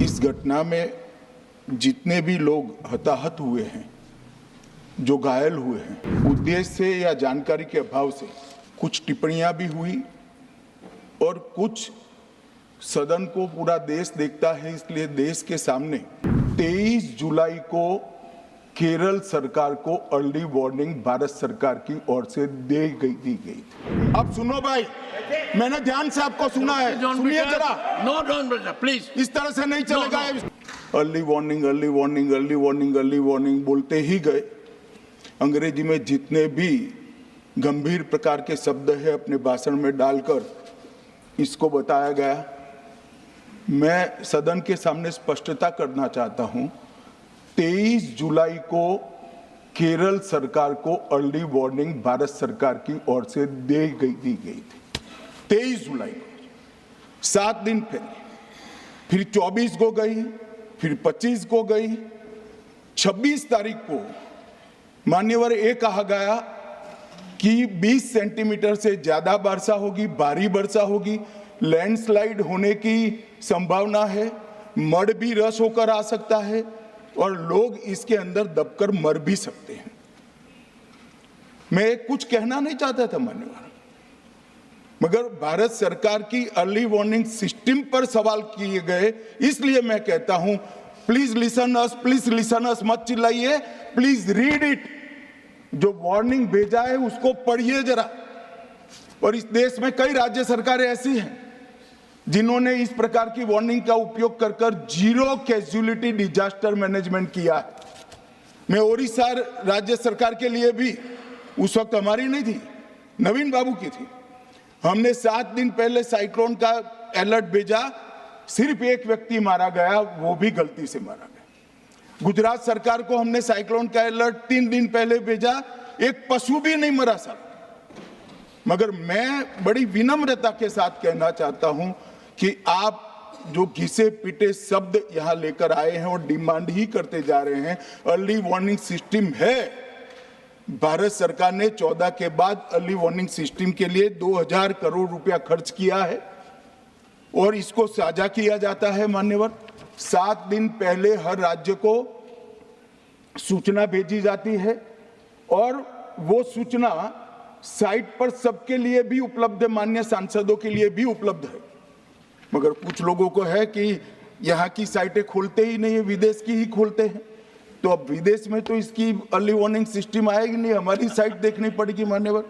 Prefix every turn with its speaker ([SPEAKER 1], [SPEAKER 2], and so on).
[SPEAKER 1] इस घटना में जितने भी लोग हताहत हुए हैं, जो घायल हुए हैं, उद्देश्य से या जानकारी के अभाव से कुछ टिप्पणियां भी हुई और कुछ सदन को पूरा देश देखता है, इसलिए देश के सामने 23 जुलाई को केरल सरकार को अर्ली वार्निंग भारत सरकार की ओर से दी गई। अब सुनो भाई, मैंने ध्यान से आपको सुना है, सुनिए जरा।
[SPEAKER 2] नो डोंट प्लीज,
[SPEAKER 1] इस तरह से नहीं चलेगा। Early warning, early warning, early warning, early warning बोलते ही गए। अंग्रेजी में जितने भी गंभीर प्रकार के शब्द है अपने भाषण में डालकर इसको बताया गया। मैं सदन के सामने स्पष्टता करना चाहता हूं, 23 जुलाई को केरल सरकार को अर्ली वार्निंग भारत सरकार की ओर से दी गई थी। 23 जुलाई को, 7 दिन पहले, फिर 24 को गई, फिर 25 को गई, 26 तारीख को मान्यवर ये कहा गया कि 20 सेंटीमीटर से ज्यादा वर्षा होगी, भारी वर्षा होगी, लैंडस्लाइड होने की संभावना है, मड भी रस होकर आ सकता है और लोग इसके अंदर दबकर मर भी सकते हैं। मैं कुछ कहना नहीं चाहता था मान्यवर, मगर भारत सरकार की अर्ली वार्निंग सिस्टम पर सवाल किए गए, इसलिए मैं कहता हूं please listen us, please listen अस, मत चिल्लाइए, प्लीज रीड इट। जो वार्निंग भेजा है उसको पढ़िए जरा। और इस देश में कई राज्य सरकारें ऐसी हैं जिन्होंने इस प्रकार की वार्निंग का उपयोग कर कर जीरो कैजुअलिटी डिजास्टर मैनेजमेंट किया है। मैं ओडिशा राज्य सरकार के लिए भी, उस वक्त हमारी नहीं थी, नवीन बाबू की थी, हमने 7 दिन पहले साइक्लोन का अलर्ट भेजा, सिर्फ एक व्यक्ति मारा गया, वो भी गलती से मारा गया। गुजरात सरकार को हमने साइक्लोन का अलर्ट 3 दिन पहले भेजा, एक पशु भी नहीं मरा साहब। मगर मैं बड़ी विनम्रता के साथ कहना चाहता हूं कि आप जो घिसे पिटे शब्द यहां लेकर आए हैं और डिमांड ही करते जा रहे हैं, अर्ली वार्निंग सिस्टम है। भारत सरकार ने 14 के बाद अर्ली वार्निंग सिस्टम के लिए 2000 करोड़ रुपया खर्च किया है और इसको साझा किया जाता है मान्यवर। 7 दिन पहले हर राज्य को सूचना भेजी जाती है और वो सूचना साइट पर सबके लिए भी उपलब्ध है, मान्य सांसदों के लिए भी उपलब्ध है। मगर कुछ लोगों को है कि यहाँ की साइटें खोलते ही नहीं है, विदेश की ही खोलते हैं। तो अब विदेश में तो इसकी अर्ली वार्निंग सिस्टम आएगी नहीं, हमारी साइट देखनी पड़ेगी मान्यवर।